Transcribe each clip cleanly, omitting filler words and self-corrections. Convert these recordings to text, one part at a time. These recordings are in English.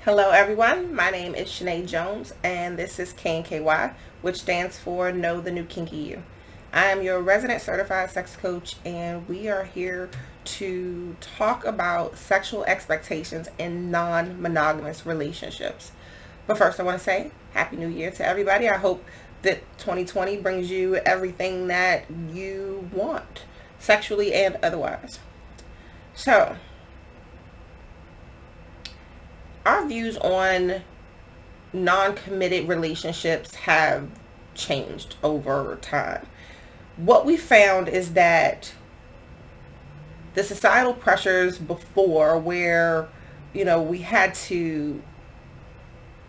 Hello everyone, my name is Shani Jones and this is KNKY, which stands for Know the New Kinky You. I am your resident certified sex coach and we are here to talk about sexual expectations in non-monogamous relationships. But first I want to say Happy New Year to everybody. I hope that 2020 brings you everything that you want, sexually and otherwise. So, our views on non-committed relationships have changed over time. What we found is that the societal pressures before, where we had to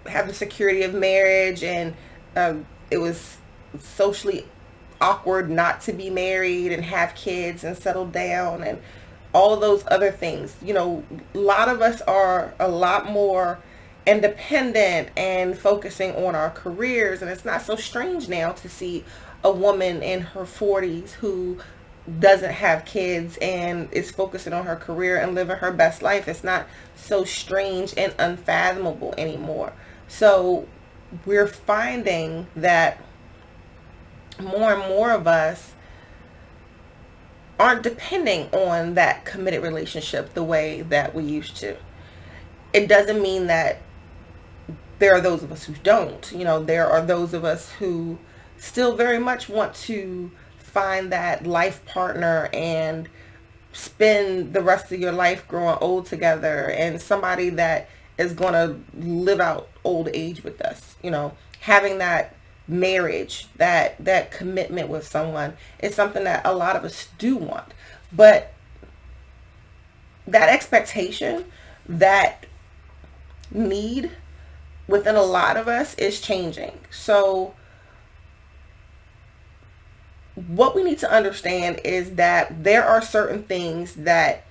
have the security of marriage, and it was socially awkward not to be married and have kids and settle down and all of those other things. A lot of us are a lot more independent and focusing on our careers, and it's not so strange now to see a woman in her 40s who doesn't have kids and is focusing on her career and living her best life. It's not so strange and unfathomable anymore. So we're finding that more and more of us aren't depending on that committed relationship the way that we used to. It doesn't mean that there are those of us who don't. There are those of us who still very much want to find that life partner and spend the rest of your life growing old together, and somebody that is going to live out old age with us. Having that marriage, that commitment with someone is something that a lot of us do want. But that expectation, that need within a lot of us is changing. So what we need to understand is that there are certain things that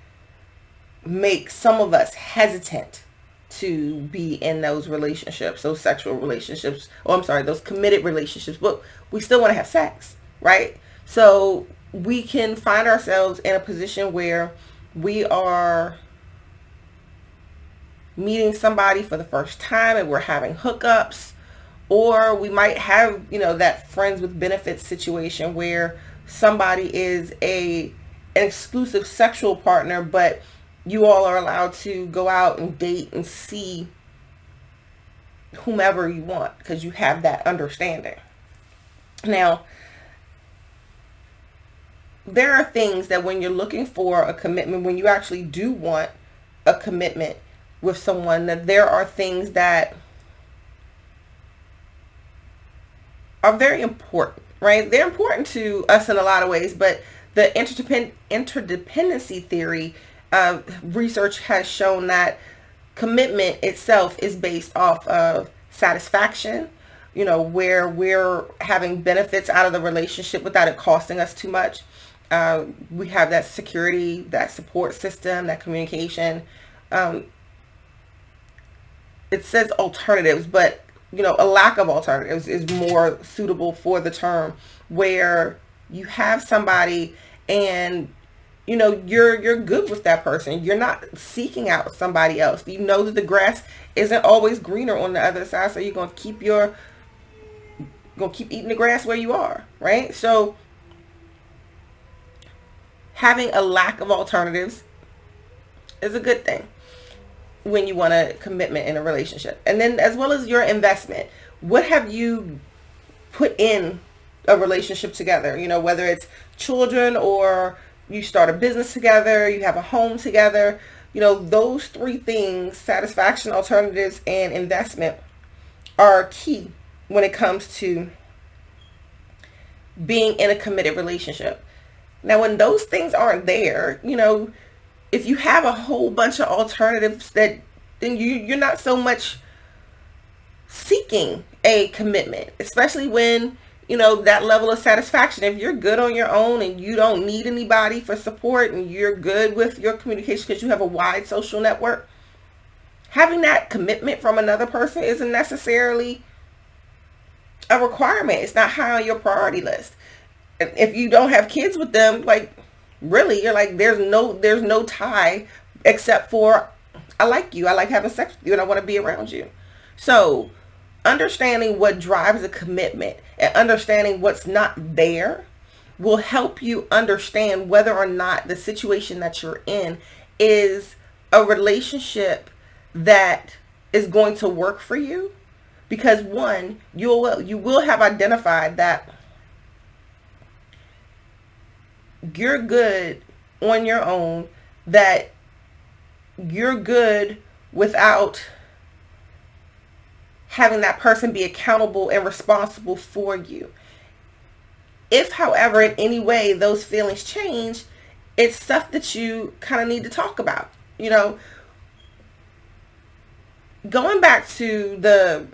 make some of us hesitant to be in those relationships, those sexual relationships, those committed relationships, but we still want to have sex, right? So we can find ourselves in a position where we are meeting somebody for the first time and we're having hookups, or we might have, that friends with benefits situation where somebody is an exclusive sexual partner, but you all are allowed to go out and date and see whomever you want because you have that understanding. Now, there are things that when you're looking for a commitment, when you actually do want a commitment with someone, that there are things that are very important, right? They're important to us in a lot of ways, but the interdependency theory research has shown that commitment itself is based off of satisfaction, where we're having benefits out of the relationship without it costing us too much. We have that security, that support system, that communication. It says alternatives, but a lack of alternatives is more suitable for the term, where you have somebody and you're good with that person. You're not seeking out somebody else. You know that the grass isn't always greener on the other side, so you're going to keep eating the grass where you are, right? So having a lack of alternatives is a good thing when you want a commitment in a relationship. And then as well as your investment, what have you put in a relationship together? Whether it's children or you start a business together, you have a home together, those three things, satisfaction, alternatives, and investment, are key when it comes to being in a committed relationship. Now, when those things aren't there, if you have a whole bunch of alternatives, then you're not so much seeking a commitment, especially when that level of satisfaction. If you're good on your own and you don't need anybody for support, and you're good with your communication because you have a wide social network, having that commitment from another person isn't necessarily a requirement. It's not high on your priority list. And if you don't have kids with them, like, really, you're like, there's no tie except for I like you. I like having sex with you and I want to be around you. So understanding what drives a commitment and understanding what's not there will help you understand whether or not the situation that you're in is a relationship that is going to work for you. Because one, you will have identified that you're good on your own, that you're good without having that person be accountable and responsible for you. If, however, in any way those feelings change, it's stuff that you kind of need to talk about. You know, going back to the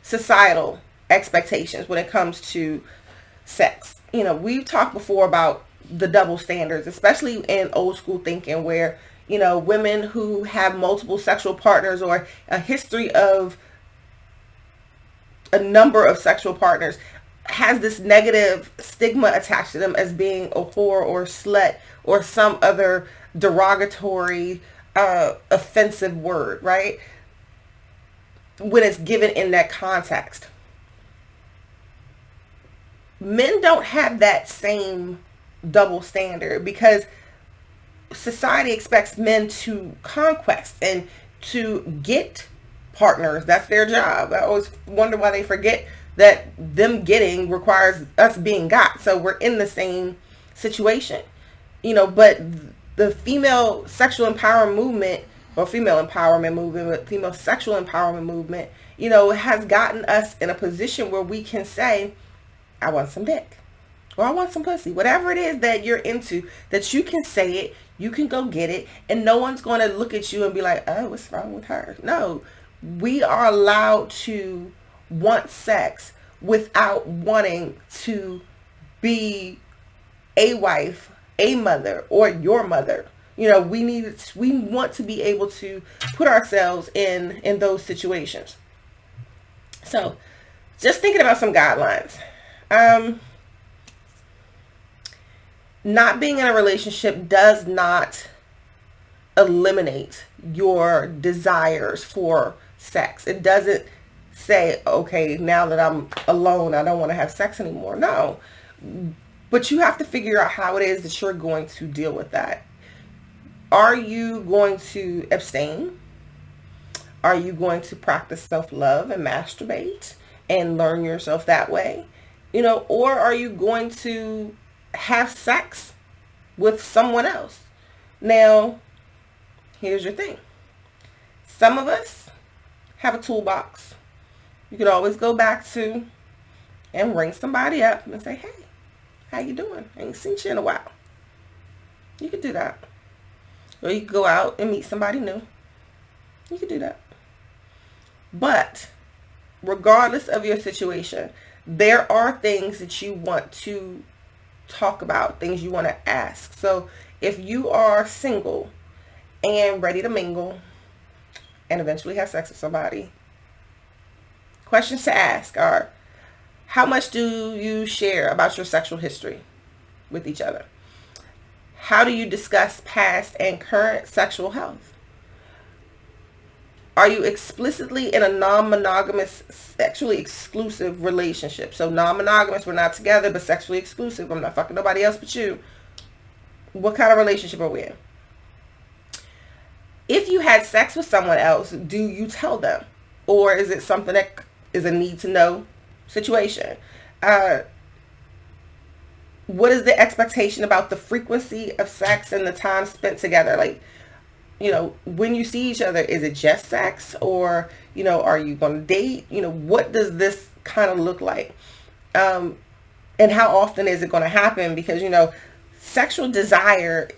societal expectations when it comes to sex. You know, we've talked before about the double standards, especially in old school thinking where, you know, women who have multiple sexual partners or a history of a number of sexual partners has this negative stigma attached to them as being a whore or slut or some other derogatory, offensive word, right? When it's given in that context. Men don't have that same double standard because society expects men to conquest and to get partners. That's their job. I always wonder why they forget that them getting requires us being got. So we're in the same situation, you know, but the female sexual empowerment movement or female empowerment movement, but female sexual empowerment movement, you know, has gotten us in a position where we can say, I want some dick, or I want some pussy, whatever it is that you're into, that you can say it, you can go get it, and no one's going to look at you and be like, oh, what's wrong with her? No, we are allowed to want sex without wanting to be a wife, a mother, or your mother. You know, we want to be able to put ourselves in those situations. So just thinking about some guidelines. Not being in a relationship does not eliminate your desires for sex. It doesn't say, okay, now that I'm alone, I don't want to have sex anymore. No. But you have to figure out how it is that you're going to deal with that. Are you going to abstain? Are you going to practice self-love and masturbate and learn yourself that way? You know, or are you going to have sex with someone else? Now, here's your thing. Some of us have a toolbox. You can always go back to and ring somebody up and say, hey, how you doing? I ain't seen you in a while. You could do that. Or you could go out and meet somebody new. You could do that. But regardless of your situation, there are things that you want to talk about, things you want to ask. So if you are single and ready to mingle and eventually have sex with somebody, questions to ask are, how much do you share about your sexual history with each other? How do you discuss past and current sexual health? Are you explicitly in a non-monogamous, sexually exclusive relationship? So non-monogamous, we're not together, but sexually exclusive. I'm not fucking nobody else but you. What kind of relationship are we in? If you had sex with someone else, do you tell them? Or is it something that is a need to know situation? What is the expectation about the frequency of sex and the time spent together? Like, you know, when you see each other, is it just sex? Or, you know, are you going to date? You know, what does this kind of look like? And how often is it going to happen? Because, you know, sexual desire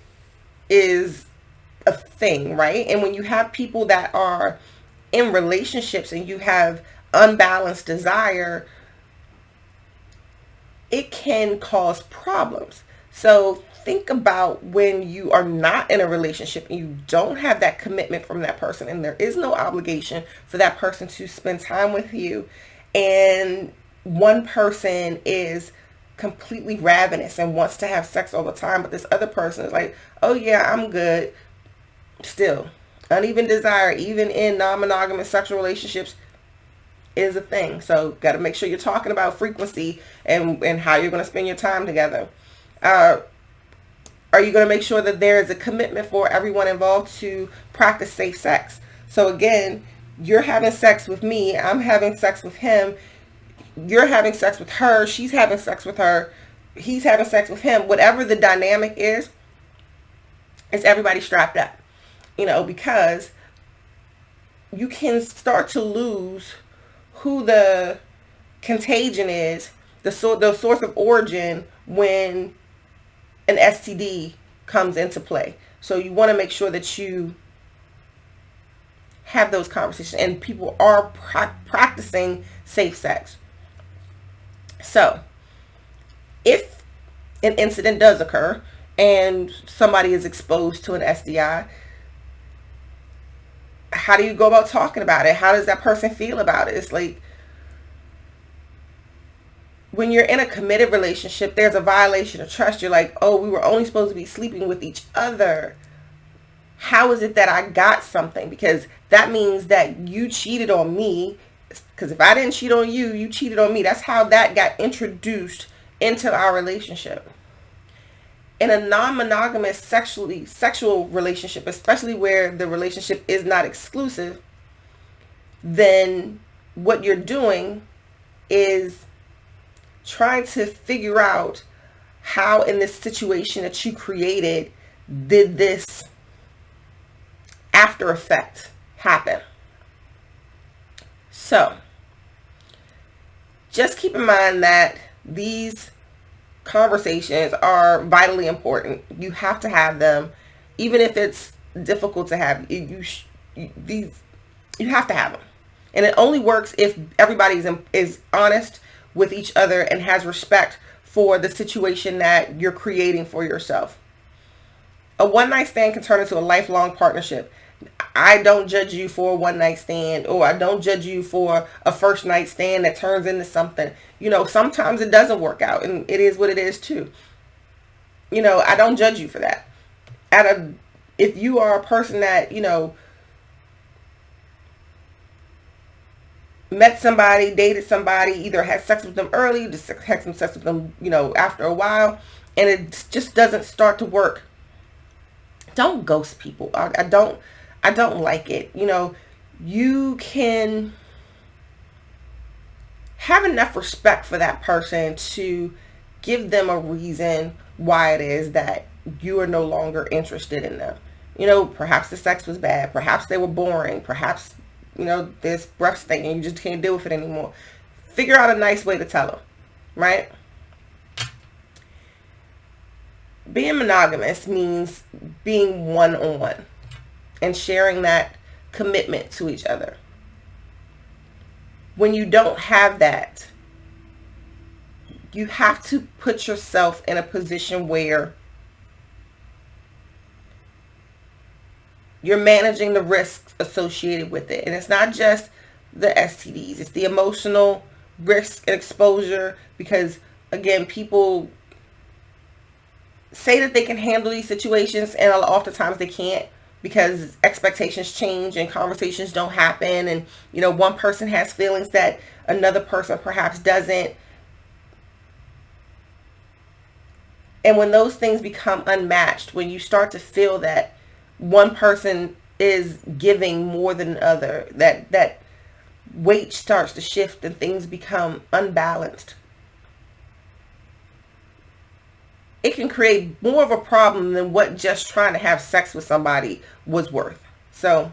is a thing, right? And when you have people that are in relationships and you have unbalanced desire, it can cause problems. So think about when you are not in a relationship and you don't have that commitment from that person and there is no obligation for that person to spend time with you, and one person is completely ravenous and wants to have sex all the time, but this other person is like, oh yeah, I'm good. Still, Uneven desire, even in non-monogamous sexual relationships, is a thing. So got to make sure you're talking about frequency and how you're going to spend your time together. Are you going to make sure that there is a commitment for everyone involved to practice safe sex? So again, you're having sex with me, I'm having sex with him, you're having sex with her, she's having sex with her, he's having sex with him. Whatever the dynamic is everybody strapped up. Because you can start to lose who the contagion is, the source of origin, when an STD comes into play. So you want to make sure that you have those conversations and people are practicing safe sex. So if an incident does occur and somebody is exposed to an STI, how do you go about talking about it? How does that person feel about it? It's like, when you're in a committed relationship, there's a violation of trust. You're like, oh, we were only supposed to be sleeping with each other. How is it that I got something? Because that means that you cheated on me. Because if I didn't cheat on you, you cheated on me. That's how that got introduced into our relationship. In a non-monogamous sexual relationship, especially where the relationship is not exclusive, then what you're doing is trying to figure out how, in this situation that you created, did this after effect happen. So just keep in mind that these conversations are vitally important. You have to have them, even if it's difficult to have. You have to have them, and it only works if everybody is honest with each other and has respect for the situation that you're creating for yourself. A one-night stand can turn into a lifelong partnership. I don't judge you for a one-night stand, or I don't judge you for a first night stand that turns into something. Sometimes it doesn't work out, and it is what it is too. I don't judge you for that. If you are a person that, met somebody, dated somebody, either had sex with them early, just had some sex with them, after a while, and it just doesn't start to work, don't ghost people. I don't like it. You can have enough respect for that person to give them a reason why it is that you are no longer interested in them. Perhaps the sex was bad. Perhaps they were boring. Perhaps, there's breath stain and you just can't deal with it anymore. Figure out a nice way to tell them, right? Being monogamous means being one-on-one and sharing that commitment to each other. When you don't have that, you have to put yourself in a position where you're managing the risks associated with it. And it's not just the STDs, it's the emotional risk and exposure, because again, people say that they can handle these situations, and oftentimes they can't, because expectations change and conversations don't happen, and one person has feelings that another person perhaps doesn't. And when those things become unmatched, when you start to feel that one person is giving more than the other, that weight starts to shift and things become unbalanced, it can create more of a problem than what just trying to have sex with somebody was worth. So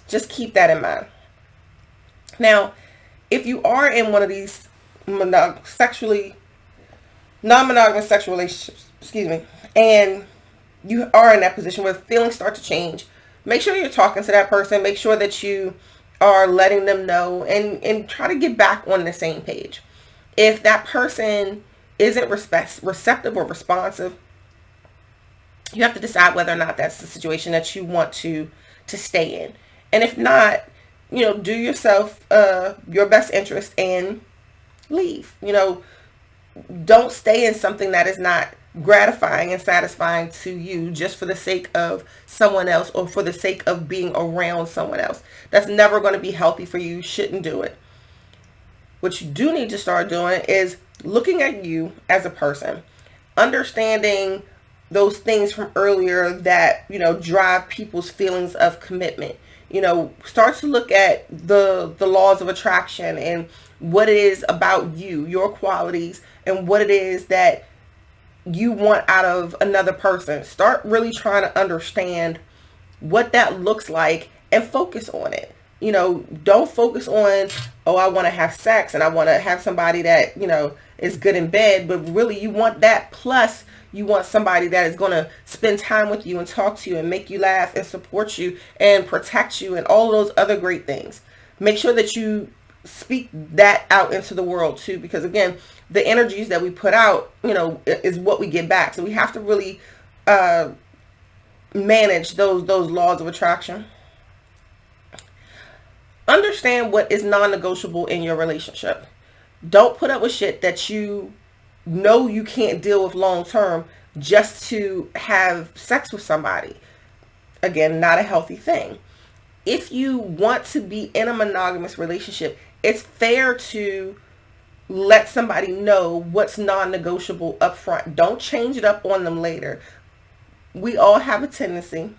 just keep that in mind. Now, if you are in one of these non-monogamous sexual relationships, and you are in that position where feelings start to change, make sure you're talking to that person. Make sure that you are letting them know, and try to get back on the same page. If that person isn't receptive or responsive, you have to decide whether or not that's the situation that you want to stay in. And if not, do yourself your best interest and leave. Don't stay in something that is not gratifying and satisfying to you just for the sake of someone else or for the sake of being around someone else. That's never going to be healthy for you. You shouldn't do it. What you do need to start doing is looking at you as a person, understanding those things from earlier that, drive people's feelings of commitment. Start to look at the laws of attraction and what it is about you, your qualities, and what it is that you want out of another person. Start really trying to understand what that looks like and focus on it. Don't focus on, oh, I want to have sex and I want to have somebody that, is good in bed, but really you want that, plus you want somebody that is going to spend time with you and talk to you and make you laugh and support you and protect you and all those other great things. Make sure that you speak that out into the world too, because again, the energies that we put out, is what we get back. So we have to really manage those laws of attraction. Understand what is non-negotiable in your relationship. Don't put up with shit that you know you can't deal with long term just to have sex with somebody. Again, not a healthy thing. If you want to be in a monogamous relationship, it's fair to let somebody know what's non-negotiable up front. Don't change it up on them later. We all have a tendency,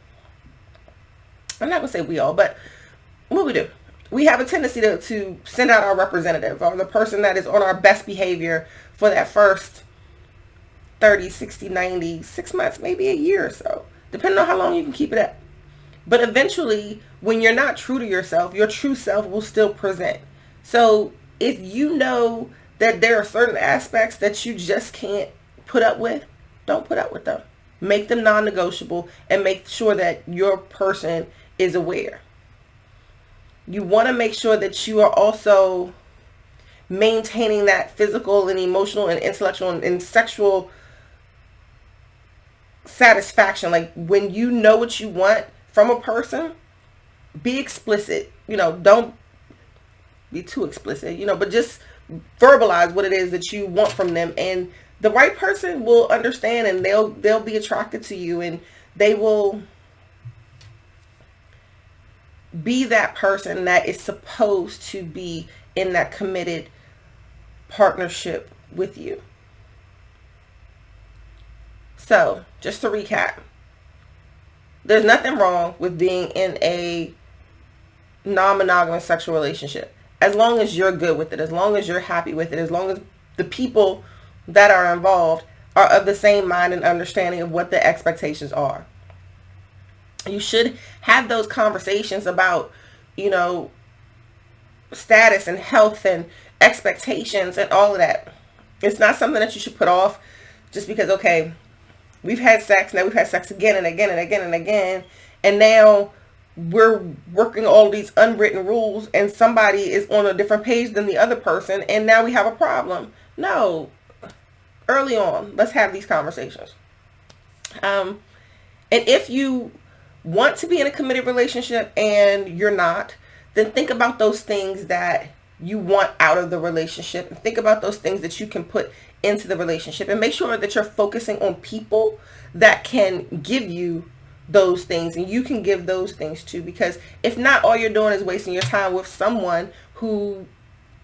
I'm not going to say we all, but what we do, we have a tendency to send out our representative or the person that is on our best behavior for that first 30, 60, 90, 6 months, maybe a year or so, depending on how long you can keep it up. But eventually, when you're not true to yourself, your true self will still present. So if you know that there are certain aspects that you just can't put up with, don't put up with them. Make them non-negotiable and make sure that your person is aware. You want to make sure that you are also maintaining that physical and emotional and intellectual and sexual satisfaction. Like when you know what you want from a person, be explicit. Don't be too explicit, but just verbalize what it is that you want from them, and the right person will understand, and they'll be attracted to you, and they will be that person that is supposed to be in that committed partnership with you. So, just to recap, there's nothing wrong with being in a non-monogamous sexual relationship, as long as you're good with it, as long as you're happy with it, as long as the people that are involved are of the same mind and understanding of what the expectations are. You should have those conversations about, status and health and expectations and all of that. It's not something that you should put off just because, okay, we've had sex, now we've had sex again and again and again and again, and now we're working all these unwritten rules and somebody is on a different page than the other person, and now we have a problem. No. Early on, let's have these conversations. And if you want to be in a committed relationship and you're not, then think about those things that you want out of the relationship, and think about those things that you can put into the relationship, and make sure that you're focusing on people that can give you those things and you can give those things too, because if not, all you're doing is wasting your time with someone who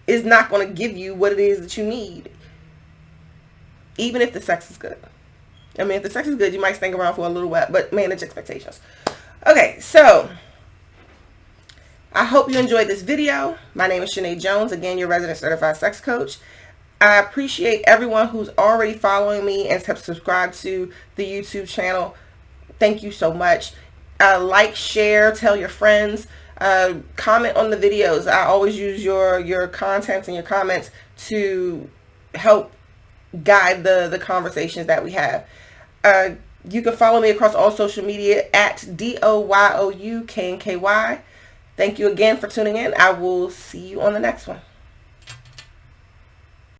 is not going to give you what it is that you need, even if the sex is good. I mean, if the sex is good, you might stay around for a little while, but manage expectations. Okay, so I hope you enjoyed this video. My name is Shani Jones, again, your resident certified sex coach. I appreciate everyone who's already following me and have subscribed to the YouTube channel. Thank you so much. Like, share, tell your friends, comment on the videos. I always use your contents and your comments to help guide the conversations that we have. You can follow me across all social media at DOYOUKNKY. Thank you again for tuning in. I will see you on the next one.